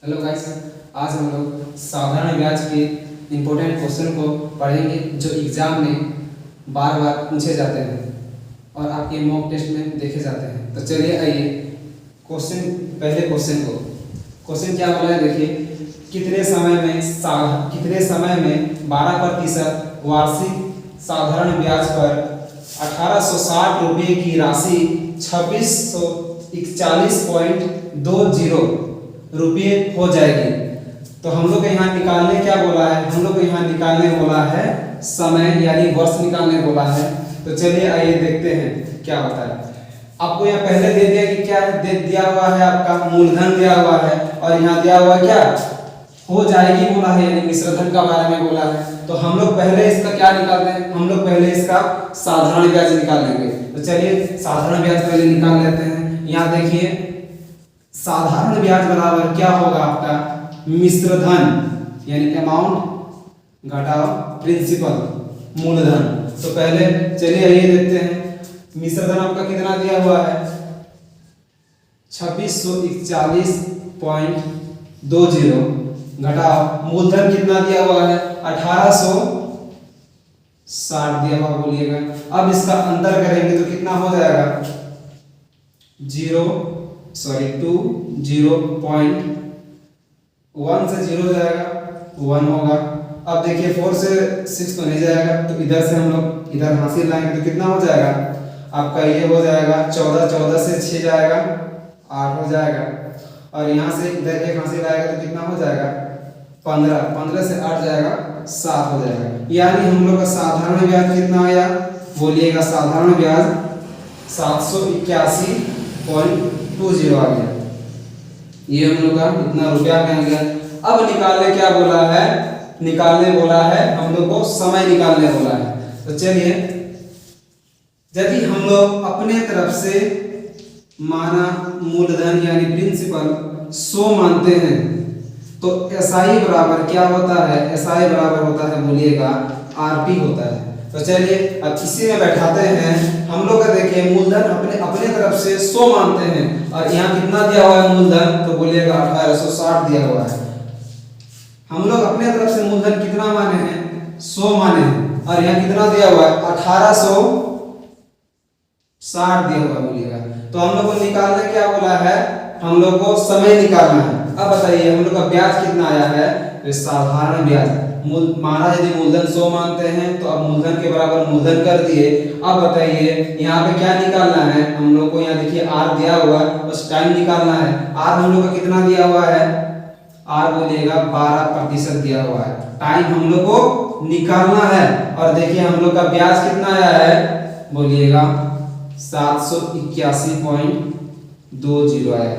Hello guys, आज हम लोग साधारण ब्याज के इम्पोर्टेंट क्वेश्चन को पढ़ेंगे जो एग्जाम में बार बार पूछे जाते हैं और आपके मॉक टेस्ट में देखे जाते हैं। तो चलिए आइए पहले क्वेश्चन क्या बोला है देखिए। कितने समय में 12% वार्षिक साधारण ब्याज पर 1860 रुपये की राशि 2641.20 रुपये हो जाएगी। तो हम लोग यहाँ निकालने क्या बोला है, हम लोग यहाँ निकालने बोला है समय यानी वर्ष निकालने बोला है। तो चलिए आइए देखते हैं क्या होता है। आपको यहाँ पहले दे दिया कि क्या दिया हुआ है, आपका मूलधन दिया हुआ है और यहाँ दिया हुआ क्या हो जाएगी बोला है, यानी मिश्रधन का बारे में बोला है। तो हम लोग पहले इसका क्या निकालते हैं, हम लोग पहले इसका साधारण ब्याज निकाल लेंगे। तो चलिए साधारण ब्याज पहले निकाल लेते हैं। यहाँ देखिए साधारण ब्याज बराबर क्या होगा आपका मिश्रधन यानी अमाउंट घटाओ प्रिंसिपल मूलधन। तो पहले चलिए ये देखते हैं मिश्रधन आपका कितना दिया हुआ है 2641.20 घटाओ मूलधन कितना दिया हुआ है 1860 दिया हुआ बोलिएगा। अब इसका अंतर करेंगे तो कितना हो जाएगा 2.1 से 0 जाएगा 1 होगा। अब देखिए 4 से 6 तो नहीं जाएगा, तो इधर से हम लोग इधर हासिल लाएंगे तो कितना हो जाएगा आपका ये हो जाएगा 14 से 6 जाएगा 8 हो जाएगा। और यहाँ से इधर एक हासिल आएगा तो कितना हो जाएगा 15 से 8 जाएगा 7 हो जाएगा। यानी हम लोग का साधारण ब्याज कितना आया बोलिएगा, साधारण ब्याज 781.20 आ गया। ये हम लोग का इतना रुपया में आ गया। अब निकालने क्या बोला है, निकालने बोला है हम लोग को समय निकालने बोला है। तो चलिए यदि हम लोग अपने तरफ से माना मूलधन यानी प्रिंसिपल 100 मानते हैं तो एसआई बराबर क्या होता है, एसआई बराबर होता है बोलिएगा आरपी होता है। तो चलिए अब इसी में बैठाते हैं हम लोग का। देखिए मूलधन अपने तरफ से 100 मानते हैं और यहाँ कितना दिया हुआ है मूलधन तो बोलिएगा 1860 दिया हुआ है। हम लोग अपने तरफ से मूलधन कितना माने हैं 100 माने हैं और यहाँ कितना दिया हुआ है 1860 दिया हुआ बोलिएगा। तो हम लोग को निकालना क्या बोला है, हम लोग को समय निकालना है। अब बताइए हम लोग का ब्याज कितना आया है, तो साधारण ब्याज माना यदि मूलधन 100 मानते हैं तो अब मूलधन के बराबर मूलधन कर दिए। अब बताइए यहाँ पे क्या निकालना है, हम लोग को यहाँ देखिए आर दिया हुआ है, बस टाइम निकालना है। आर हम लोग का कितना दिया हुआ है, आर बोलिएगा 12% दिया हुआ है। टाइम हम लोग को निकालना है और देखिए हम लोग का ब्याज कितना आया है बोलिएगा 781.20 आया।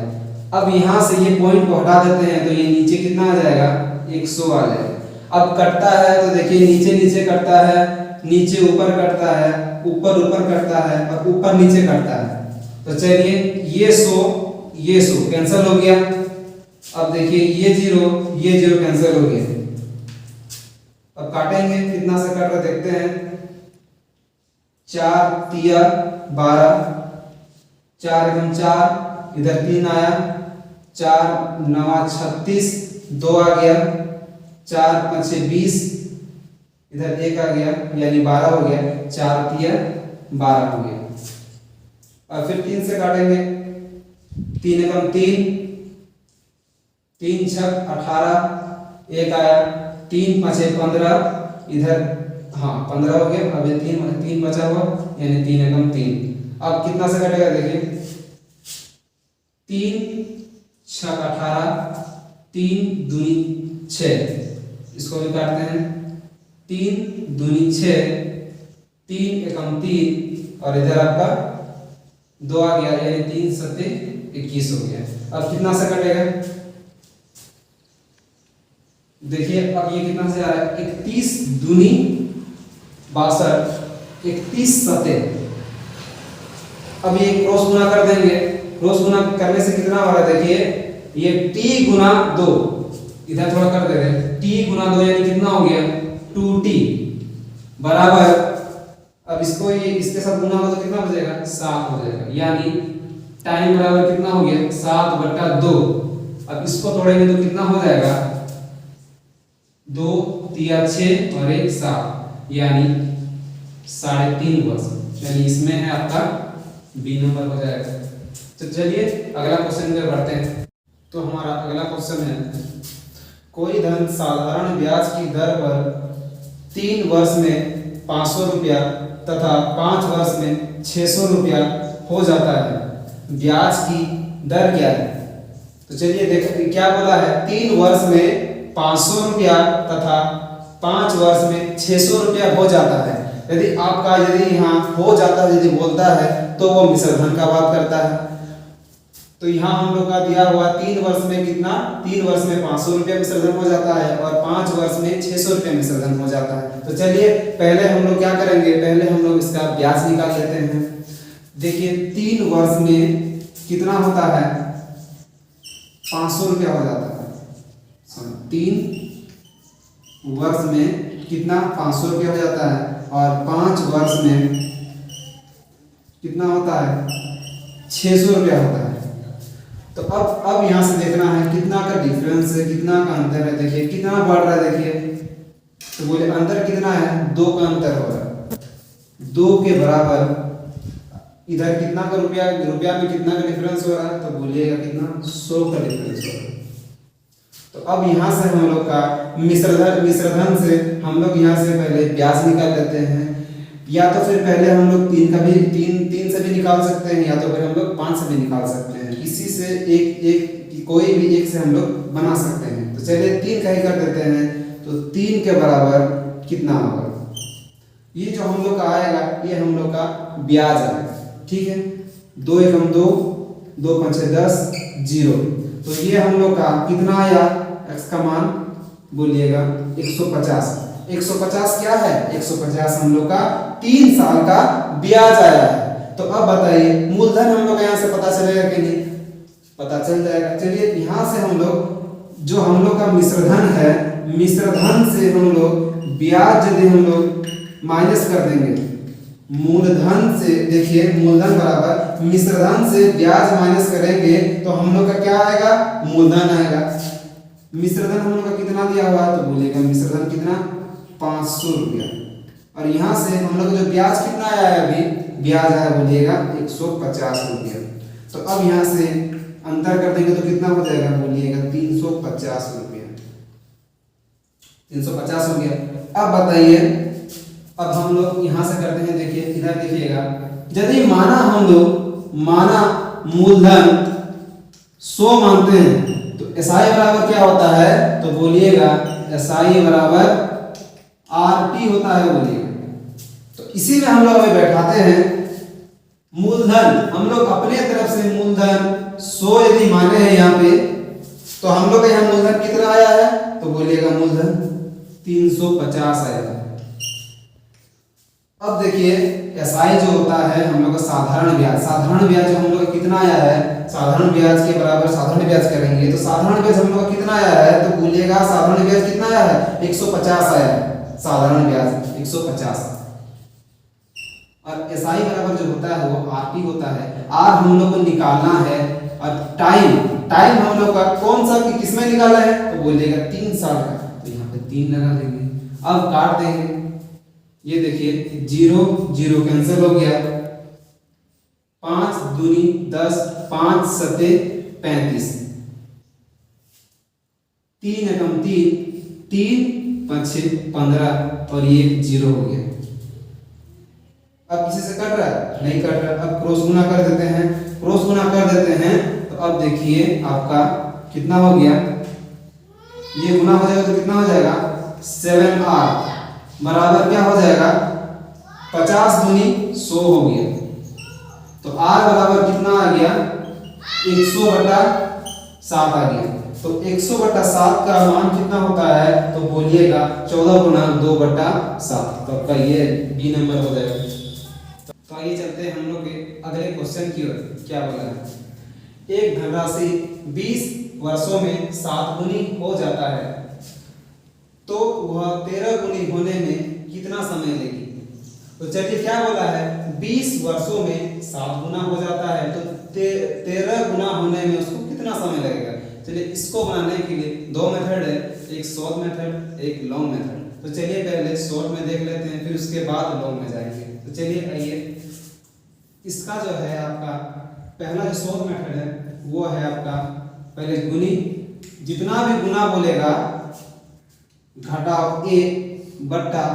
अब यहाँ से ये पॉइंट को हटा देते हैं तो ये नीचे कितना आ जाएगा 100 आ जाएगा। अब कटता है तो देखिए नीचे कटता है, नीचे ऊपर कटता है, ऊपर कटता है और ऊपर नीचे कटता है। तो चलिए ये 100 कैंसिल हो गया। अब देखिए ये 0 कैंसिल हो गया। अब काटेंगे कितना से कट रहा देखते हैं 4 तिया 12 4 एकम 4 इधर 3 आया 4 9 36 2 आ गया 4 5 20 इधर 1 आ गया यानी 12 हो गया 4 तिया 12 हो गया। और फिर 3 से काटेंगे 3 एकम 3 3 6 18 1 आया 3 5 15 इधर 15 हो गया। अब ये 3 बचा हुआ यानी 3 एकम 3। अब कितना से कटेगा देखिए 3 6 18 3 दूनी 6 इसको भी काटते हैं 3 दूनी 6 3 एकम 3 और इधर आपका 2 आ गया यानी 3 7 21 हो गया। अब कितना से कटेगा देखिए, अब ये कितना से आ रहा है 31 दूनी 62 31 7। अब ये क्रॉस गुना कर देंगे, क्रॉस गुना करने से कितना हो रहा है देखिए ये t गुना 2 इधर थोड़ा कर दे रहे हैं t गुना 2 यानी कितना हो गया 2t बराबर। अब इसको ये इसके साथ गुना हो तो कितना हो जाएगा 7 हो जाएगा। यानी टाइम बराबर कितना हो गया 7/2 अब इसको तोड़ेंगे तो कितना हो जाएगा, 2 तिया 6 और 1 7, यानी 3.5 वर्ष, यानी इसमें है आपका बी नंबर हो जाएगा। तो चलिए अगला क्वेश्चन में बढ़ते हैं। तो हमारा अगला क्वेश्चन है, कोई धन साधारण ब्याज की दर पर 3 वर्ष में 500 रुपया तथा 5 वर्ष में 600 रुपया हो जाता है, ब्याज की दर क्या है? तो चलिए देखो क्या बोला है, 3 वर्ष में 500 रुपया तथा 5 वर्ष में 600 रुपया हो जाता है। यदि आपका यदि यहाँ हो जाता है यदि बोलता है तो वो मिश्र धन का बात करता है। तो यहाँ हम लोग का दिया हुआ 3 वर्ष में कितना, 3 वर्ष में 500 रुपया मिश्र धन हो जाता है और 5 वर्ष में 600 रुपया मिश्र धन हो जाता है। तो चलिए पहले हम लोग क्या करेंगे, पहले हम लोग इसका ब्याज निकाल लेते हैं। देखिए 3 वर्ष में कितना होता है, 500 रुपया हो जाता है। 3 वर्ष में कितना, 500 रुपया हो जाता है और 5 वर्ष में कितना होता है, 600 रुपया होता है। तो अब यहाँ से देखना है कितना का डिफरेंस है, कितना का अंतर है। देखिए कितना बढ़ रहा है, देखिए तो बोले अंतर कितना है, 2 का अंतर हो रहा है। 2 के बराबर इधर कितना का रुपया में कितना का डिफरेंस हो रहा है, तो बोलिएगा कितना, 100 का डिफरेंस हो रहा है। तो अब यहाँ से हम लोग का मिश्रधन से हम लोग यहाँ से पहले ब्याज निकाल लेते हैं, या तो फिर पहले हम लोग 3 का भी 3 से भी निकाल सकते हैं, या तो फिर हम लोग 5 से भी निकाल सकते हैं। किसी से एक कोई भी एक से हम लोग बना सकते हैं। तो चलिए 3 का ही कर देते हैं। तो 3 के बराबर कितना होगा, ये जो हम लोग का आएगा ये हम लोग का ब्याज आएगा, ठीक है। 2 एकम 2, 2 पंचे 10, 0। तो ये हम लोग का कितना आया, x का मान बोलिएगा 150। 150 क्या है, 150 हम लोग का 3 साल का ब्याज आया है। तो अब बताइए मूलधन हम लोग यहाँ से पता चलेगा कि नहीं, पता चल जाएगा। चलिए यहाँ से हम लोग जो हम लोग का मिश्रधन है, मिश्रधन से हम लोग ब्याज यदि हम लोग माइनस कर देंगे मूलधन से, देखिए मूलधन बराबर मिश्रधन से ब्याज माइनस करेंगे तो हम लोग का क्या आएगा, मूलधन आएगा। मिश्रधन हम लोग का कितना दिया हुआ है, तो बोलिएगा मिश्रधन कितना, 500 रुपया। और यहाँ से हम लोग जो ब्याज कितना आया है, अभी ब्याज आया बोलिएगा 150 रुपया। तो अब यहाँ से अंतर कर देंगे तो कितना हो जाएगा, बोलिएगा 350 रुपया। 350 हो गया। अब बताइए, अब हम लोग यहाँ से करते हैं, देखिए इधर देखिएगा, यदि माना मूलधन 100 मानते हैं तो एसआई बराबर क्या होता है, तो बोलिएगा एसआई बराबर आरटी होता है, बोलिएगा। तो इसी में हम लोग अभी बैठाते हैं मूलधन, हम लोग अपने तरफ से मूलधन 100 यदि माने हैं यहाँ पे, तो हम लोग का यहाँ मूलधन कितना आया है, तो बोलिएगा मूलधन 350 आया है। अब देखिए एसआई जो होता है हम लोग का साधारण ब्याज जो हम लोग का कितना आया है, साधारण ब्याज के बराबर साधारण ब्याज करेंगे तो साधारण ब्याज हम लोग का कितना आया है, तो बोलिएगा साधारण ब्याज कितना आया है, 150 आया है, साधारण ब्याज 150। और एसआई बराबर जो होता है वो आरटी होता है। आर हम लोग को निकालना है और टाइम हम लोग का कौन सा किसमें निकाला है, तो बोलिएगा 3 साल का, तो यहाँ पे 3 लगा देंगे। अब काट देंगे, ये देखिए 0 0 कैंसिल हो गया, 5 दूनी 10, 5 सते 35, 3 एकम 3, 3 5 15 और ये 0 हो गया। अब किसी से कट रहा है, नहीं कट रहा। अब क्रॉस गुना कर देते हैं, तो अब देखिए आपका कितना हो गया, ये गुना हो जाएगा तो कितना हो जाएगा, 7r बराबर क्या हो जाएगा, 50 दूनी 100 हो गया। तो r बराबर कितना आ गया, 100/7 आ गया। तो 100/7 का मान कितना होता है, तो बोलिएगा 14 गुना 2/7। तो आपका ये बी नंबर हो जाएगा। तो आइए चलते हैं हम लोग के अगले क्वेश्चन की ओर। क्या बोला है, एक धनराशि 20 वर्षों में 7 गुनी हो जाता है, तो वह 13 गुनी होने में कितना समय लेगी। तो चलिए क्या बोला है, 20 वर्षों में 7 गुना हो जाता है, तो 13 गुना होने में उसको कितना समय लगेगा। चलिए चलिए इसको बनाने के लिए दो मेथड है, एक शॉर्ट मेथड, एक लॉन्ग मेथड। तो चलिए पहले शॉर्ट में देख लेते हैं, फिर उसके बाद लॉन्ग में जाएंगे। तो चलिए आइए, इसका जो है आपका पहला जो शॉर्ट मेथड है वो है आपका पहले गुनी, जितना भी गुना बोलेगा घटाव ए बट्टा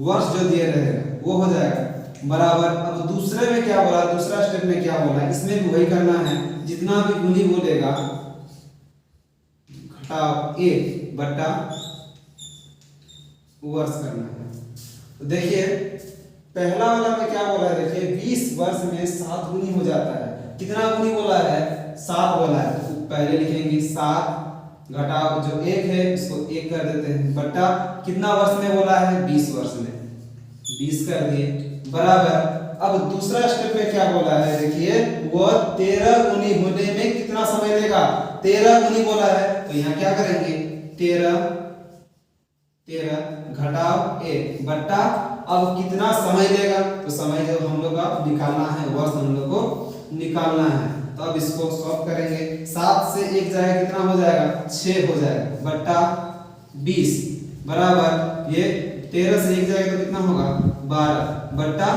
वर्ष जो दिए रहेगा वो हो जाएगा बराबर। अब दूसरे में क्या बोला, दूसरा स्टेप में क्या बोला, इसमें भी वही करना है, जितना भी गुनी बोलेगा घटाव ए बट्टा वर्ष करना है। तो देखिए पहला वाला में क्या बोला है, देखिए 20 वर्ष में 7 गुनी हो जाता है। कितना गुनी बोला है, 7 बोला है। तो पहले लिखेंगे 7 घटाव जो 1 है इसको 1 कर देते हैं बट्टा कितना वर्ष में बोला है, 20 वर्ष में, 20 कर दिए बराबर। अब दूसरा स्टेप में क्या बोला है, देखिए वो 13 गुनी होने में कितना समय लेगा, 13 गुनी बोला है। तो यहाँ क्या करेंगे 13 घटाव 1 बट्टा अब कितना समय लेगा, तो समय जो हम लोग का निकालना है, वर्ष हम लोग को निकालना है। तो अब इसको सॉल्व करेंगे, 7 से 1 जाएगा कितना हो जाएगा, 6 हो जाएगा बट्टा 20 बराबर, ये 13 से 1 जाएगा तो कितना होगा 12 बट्टा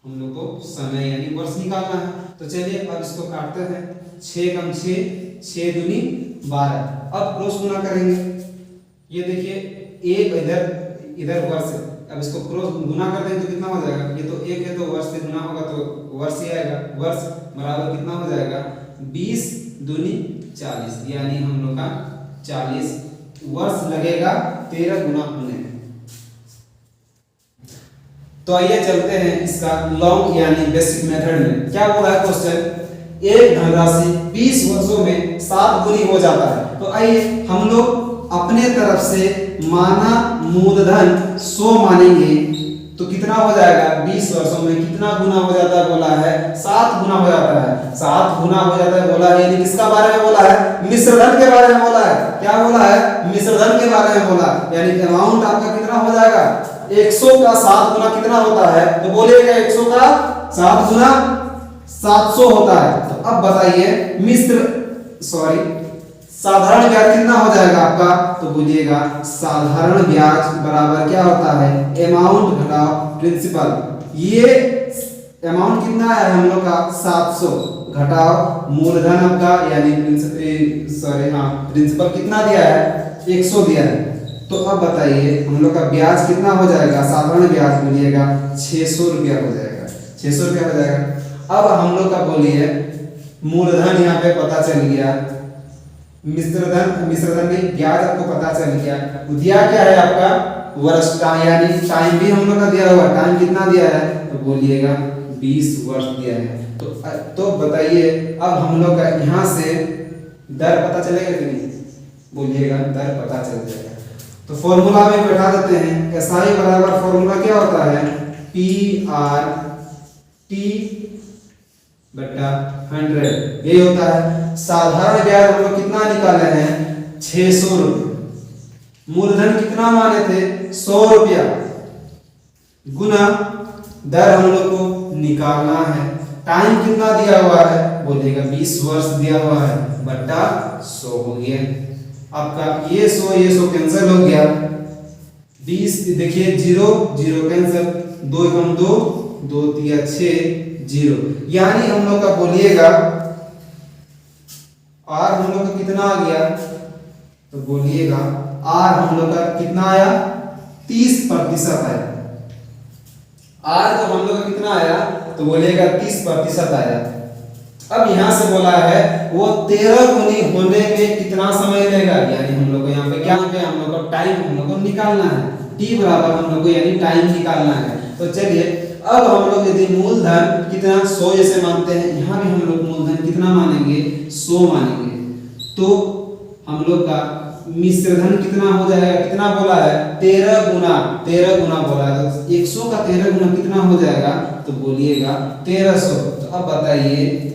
हम लोग को समय यानी वर्ष निकालना है। तो चलिए अब इसको काटते हैं, 6 कम 6, 6 दूनी 12। अब क्रॉस गुना करेंगे, ये देखिए एक इधर वर्ष है, अब इसको क्रॉस गुना कर देंगे तो कितना हो जाएगा, ये तो 1 है तो वर्ष से गुना होगा तो वर्ष ही आएगा, वर्ष बराबर कितना हो जाएगा 20 दूनी 40, यानी हम लोग का 40 वर्ष लगेगा 13 गुना होने में। तो आइए चलते हैं इसका लॉन्ग यानी बेसिक मेथड में। क्या बोला है क्वेश्चन, एक धनराशि 20 वर्षों में 7 गुनी हो जाता है। तो आइए हम लोग अपने तरफ से माना मूलधन 100 मानेंगे तो कितना हो जाएगा, 20 वर्षों में कितना गुना हो जाता है बोला है, 7 गुना हो जाता है, 7 गुना हो जाता है बोला है। यानी किसका बारे में बोला है, मिश्रधन के बारे में बोला है। क्या बोला है, मिश्रधन के बारे में बोला, यानी अमाउंट आपका कितना हो जाएगा, 100 का 7 गुना कितना होता है, तो बोलिएगा 100 का 7 गुना 700 होता है। तो अब बताइए साधारण ब्याज कितना हो जाएगा आपका, तो बोलिएगा साधारण ब्याज बराबर क्या होता है, अमाउंट घटाव प्रिंसिपल। ये अमाउंट कितना है हम लोग का 700 घटाव मूलधन आपका यानी प्रिंसिपल कितना दिया है, 100 दिया है। तो अब बताइए हम लोग का ब्याज कितना हो जाएगा, साधारण ब्याज बोलिएगा 600 रुपया हो जाएगा, 600 रुपया हो जाएगा। अब हम लोग का बोलिए मूलधन यहाँ पे पता चल गया, मिश्रधन में ब्याज आपको पता चल गया, दिया क्या है आपका वर्ष का, यानी टाइम भी हम लोग का दिया हुआ, टाइम कितना दिया है, तो बोलिएगा 20 वर्ष दिया है। तो बताइए अब हम लोग का यहाँ से दर पता चलेगा कि नहीं, बोलिएगा दर पता चल जाएगा। तो फॉर्मूला में बैठा देते हैं, एसआई बराबर फॉर्मूला क्या होता है, PRT बट्टा 100, यही होता है। साधारण ब्याज हम लोग कितना निकाले हैं, 600 रुपये, मूलधन कितना माने थे 100 रुपया, गुना दर हम लोग को निकालना है, टाइम कितना दिया हुआ है, बोलिएगा 20 वर्ष दिया हुआ है बट्टा 100 हो गया। आपका ये 100 कैंसिल हो गया, 20 देखिए 0 0 कैंसिल, 2 कम 2 2 तिया 6 0, यानी हम लोग का बोलिएगा आर हम लोग का कितना आ गया, तो बोलिएगा आर हम लोग का कितना आया, 30% आया। आर तो हम लोग का कितना आया, तो बोलिएगा 30% आया। अब यहाँ से बोला है वो 13 गुनी होने में कितना समय लेगा, यानी हम लोग को यहाँ पे क्या है, हम लोग को टाइम हम लोग को निकालना है, टी बराबर हम लोग को यानी टाइम निकालना है। तो चलिए अब हम लोग यदि मूलधन कितना 100 जैसे मानते हैं, यहाँ भी हम लोग मूलधन कितना मानेंगे 100 मानेंगे, तो हम लोग का मिश्रधन कितना हो जाएगा, कितना बोला है 13 गुना बोला है, तो 100 का 13 गुना कितना हो जाएगा, तो बोलिएगा 1300। तो अब बताइए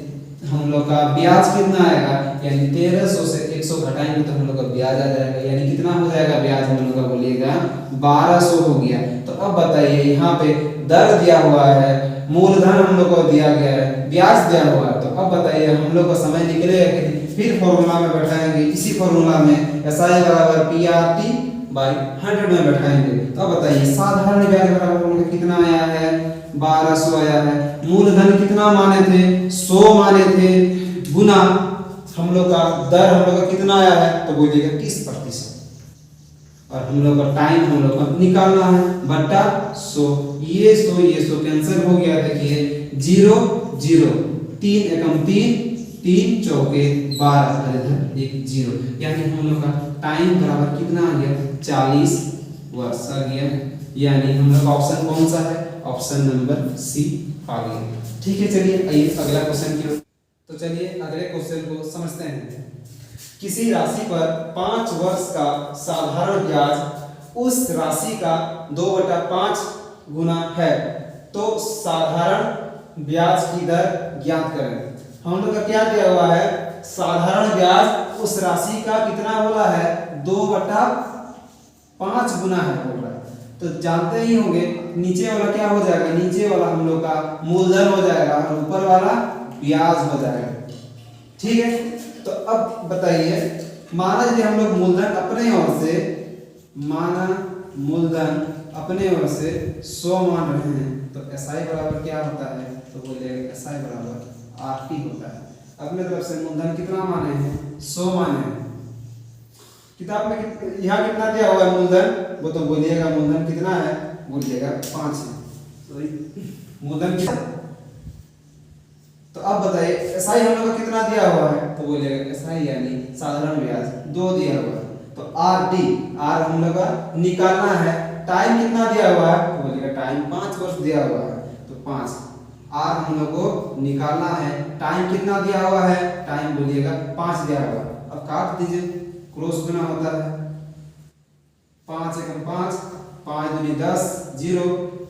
हम लोग का ब्याज कितना आएगा, यानी 1300 से 100 घटाएंगे तो हम लोग का ब्याज आ जाएगा, यानी कितना हो जाएगा ब्याज हम लोग का, बोलिएगा 1200 हो गया। तो अब बताइए यहाँ पे दर दिया हुआ है, मूलधन हम लोग को दिया गया है, ब्याज दिया हुआ है, तो अब बताइए हम लोग का समय निकलेगा कि फिर फॉर्मूला में बैठाएंगे, इसी फॉर्मूला में SI बराबर PRT बाई 100 में बैठाएंगे। तो अब बताइए साधारण ब्याज बराबर हम लोग कितना आया है, 1200 आया है। मूलधन कितना माने थे, 100 माने थे, गुना हम लोग का दर हम लोग का कितना आया है, तो बोलिएगा 30%। और हम लोग का टाइम हम लोग का निकालना है बटा 100। ये 100 कैंसिल हो गया। देखिए 0 0 3 एकम 3 3 चौके 12 इधर एक 0, यानी हम लोग का टाइम बराबर कितना आ गया, 40 वर्ष आ गया। यानी हम लोग का ऑप्शन कौन सा है, ऑप्शन नंबर सी आ गया। ठीक है, चलिए आइए अगला क्वेश्चन की। तो चलिए अगले क्वेश्चन को समझते हैं। किसी राशि पर 5 वर्ष का साधारण ब्याज उस राशि का 2/5 गुना है, तो साधारण ब्याज की दर ज्ञात करें। हम लोग का क्या दिया हुआ है, साधारण ब्याज उस राशि का कितना बोला है, 2/5 गुना है बोल रहा है। तो जानते ही होंगे नीचे वाला क्या हो जाएगा, नीचे वाला हम लोग का मूलधन हो जाएगा और ऊपर वाला ब्याज हो जाएगा। ठीक है, तो अब बताइए माना यदि हम लोग मूलधन अपने ओर से, माना मूलधन अपने ओर से 100 मान रहे हैं, तो SI बराबर क्या होता है, तो बोलिएगा SI बराबर RT होता है। अपने तरफ से मूलधन कितना माने हैं, 100 माने हैं। किताब में यहाँ कितना दिया हुआ है मूलधन, वो तो बोलिएगा मूलधन कितना है, बोलिएगा 5 है। सॉरी मूलधन कितना, तो अब बताइए SI हम लोग का कितना दिया हुआ है, तो बोलिएगा SI यानी साधारण ब्याज 2 दिया हुआ है। तो RT R हम लोग का निकालना है। टाइम कितना दिया हुआ है, तो बोलिएगा टाइम 5 वर्ष दिया हुआ है, तो 5 R हम लोग को निकालना है। टाइम कितना दिया हुआ है, टाइम बोलिएगा 5 दिया हुआ है। अब काट दीजिए, क्रॉस गुना होता है, 5 एकम 5 5 दूनी 10 0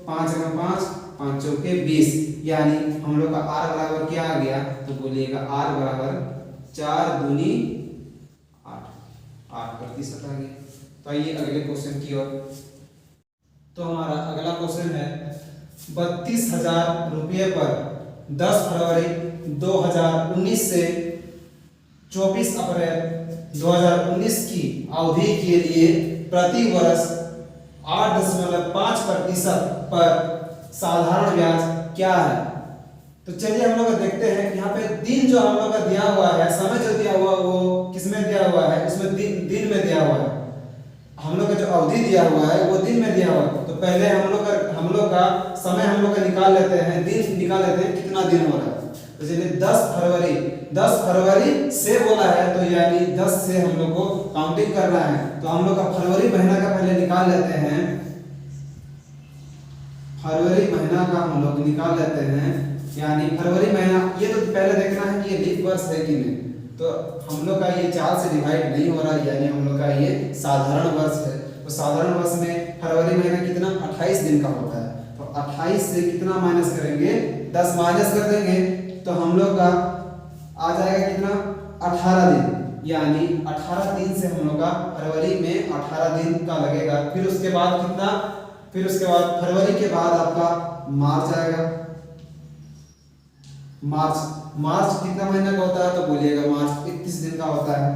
5 एकम 5 5 चौके 20, यानी हम लोग का R बराबर क्या आ गया, तो बोलिएगा R बराबर 4 दूनी 8% आ गया। तो आइए अगले क्वेश्चन की ओर। तो हमारा अगला क्वेश्चन है 32,000 रुपये पर 10 फरवरी 2019 से 24 अप्रैल 2019 की अवधि के लिए प्रति वर्ष 8.5% पर साधारण ब्याज क्या है। तो चलिए हम लोग देखते हैं यहाँ पे दिन जो हम लोग का दिया हुआ है, समय जो दिया हुआ वो किसमें दिया हुआ है, उसमें दिन में दिया हुआ है। हम लोग का जो अवधि दिया हुआ है वो दिन में दिया हुआ है। तो पहले हम लोग का समय हम लोग का निकाल लेते हैं, दिन निकाल लेते हैं कितना दिन हो रहा है। तो चलिए 10 फरवरी से बोला है, तो यानी 10 से हम लोग को काउंटिंग करना है। तो हम लोग का फरवरी महीना का पहले निकाल लेते हैं, फरवरी महीना का हम लोग निकाल लेते हैं। यानी फरवरी महीना, ये तो पहले देखना है कि ये लीप वर्ष है कि नहीं। तो हम लोग का ये 4 से डिवाइड नहीं हो रहा है, यानी हम लोग का ये साधारण वर्ष है। तो साधारण वर्ष में फरवरी महीना कितना 28 दिन का होता है। तो 28 से कितना माइनस करेंगे, 10 माइनस कर देंगे, तो हम लोग का आ जाएगा कितना 18 दिन। यानी 18 दिन से हम लोग का फरवरी में 18 दिन का लगेगा। फिर उसके बाद कितना, फिर उसके बाद फरवरी के बाद आपका मार्च आएगा। मार्च कितना महीना का होता है, तो बोलिएगा मार्च 31 दिन का होता है,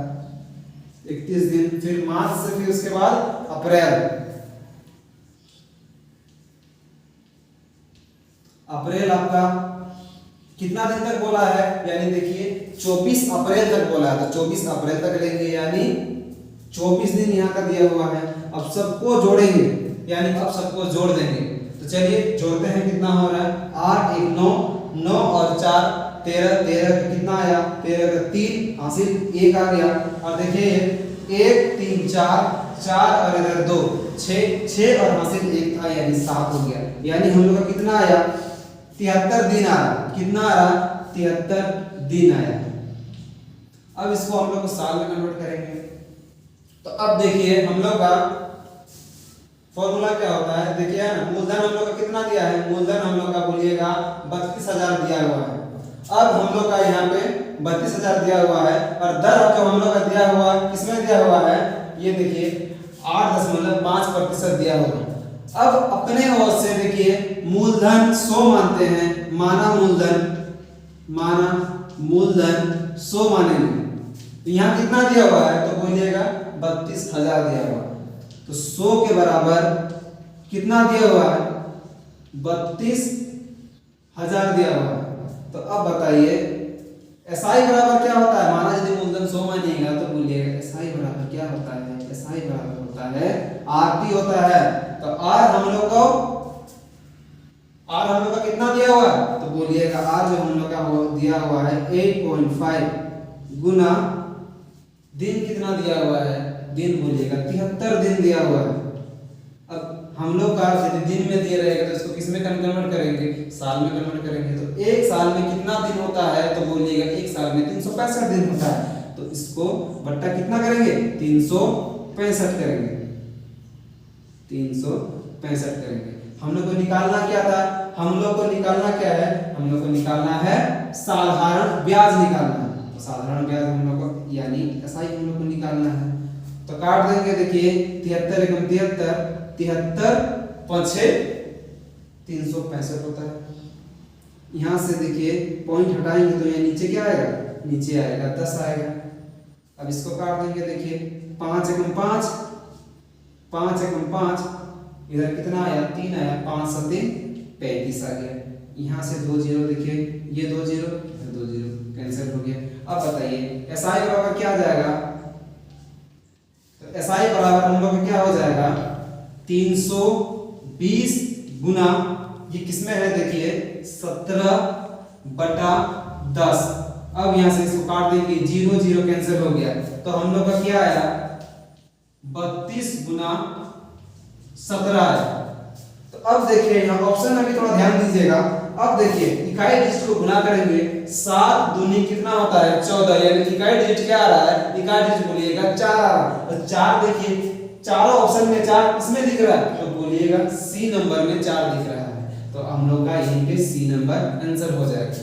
31 दिन। फिर मार्च से फिर उसके बाद अप्रैल आपका कितना दिन तक बोला है, यानी देखिए 24 अप्रैल तक बोला है, तो 24 अप्रैल तक लेंगे, यानी 24 दिन यहाँ का दिया हुआ है। अब सबको जोड़ेंगे, यानी अब सबको जोड़ देंगे। तो चलिए जोड़ते हैं, कितना हो रहा है, 8 1 9 9 और 4 13 13 कितना आया, 13 का 3 हासिल 1 आ गया। और देखिए 1 3 4 और इधर 2 6 और हासिल 1 था, यानी 7 हो गया। यानी हम लोग का कितना आया, 73 दिन आ रहा। कितना आ रहा, 73 दिन आया। अब इसको हम लोग को साल में कन्वर्ट करेंगे। तो अब देखिए हम लोग का फॉर्मूला क्या होता है, देखिए ना, मूलधन हम लोग का कितना दिया है, मूलधन हम लोग का बोलिएगा 32,000 दिया हुआ है। अब हम लोग का यहाँ पे 32,000 दिया हुआ है, और दर जो हम लोग का दिया हुआ किसमें दिया हुआ है, ये देखिए 8.5% दिया हुआ है। अब अपने ओर से देखिए मूलधन 100 मानते हैं, माना मूलधन 100 मानेंगे। तो यहाँ कितना दिया हुआ है तो बोलिएगा 32,000 दिया हुआ है। तो 100 के बराबर कितना दिया हुआ है 32,000 दिया हुआ है। तो अब बताइए SI बराबर क्या होता है, माना यदि मूलधन 100 मानिएगा तो बोलिएगा SI बराबर क्या होता है, SI बराबर होता है RT होता है। तो R हम लोग का कितना दिया हुआ है तो बोलिएगा R जो हम लोग का दिया हुआ है 8.5 गुना दिन कितना दिया हुआ है, दिन बोलिएगा 73 दिन दिया हुआ है। अब हम लोग का यदि दिन में दिए रहेगा तो इसको किस में कन्वर्ट करेंगे, साल में कन्वर्ट करेंगे। तो एक साल में कितना दिन होता है तो बोलिएगा एक साल में 365 दिन होता है। तो इसको बट्टा कितना करेंगे 365 करेंगे, 365 करेंगे। हम लोग को निकालना क्या था, हम लोग को निकालना क्या है, हम लोग को निकालना है साधारण ब्याज निकालना है। तो साधारण ब्याज हम लोग को यानी SI हम लोग को निकालना है। तो काट देंगे, देखिए 73 एकम 73, 73 5 365 होता है। यहाँ से देखिए पॉइंट हटाएंगे तो यहाँ नीचे क्या आएगा, नीचे आएगा 10 आएगा। अब इसको काट देंगे, देखिए 5 एकम 5, 5 एकम 5, इधर कितना आया 3 आया, 5 से 3 35 आ गया। यहाँ से 2 जीरो, देखिए ये 2 जीरो, 2 जीरो कैंसिल हो गया। अब बताइए SI बराबर क्या आ जाएगा, तो SI बराबर हम लोग क्या हो जाएगा 320 गुना ये किसमें है, देखिए 17/10। अब यहाँ से इसको काट देंगे, 0 0 कैंसिल हो गया। तो हम लोग का क्या आया 32 गुना 17 आया। तो अब देखिए यहाँ ऑप्शन में भी थोड़ा ध्यान दीजिएगा। अब देखिए इकाई डिजिट को गुना करेंगे, 7 दूनी कितना होता है 14, यानी इकाई डिजिट क्या आ रहा है, इकाई डिजिट बोलिएगा 4 आ रहा है। तो 4 देखिए चारों ऑप्शन में 4 किसमें दिख रहा है, तो बोलिएगा C नंबर में 4 दिख रहा है। तो हम लोग का यहीं पे C नंबर आंसर हो जाएगा।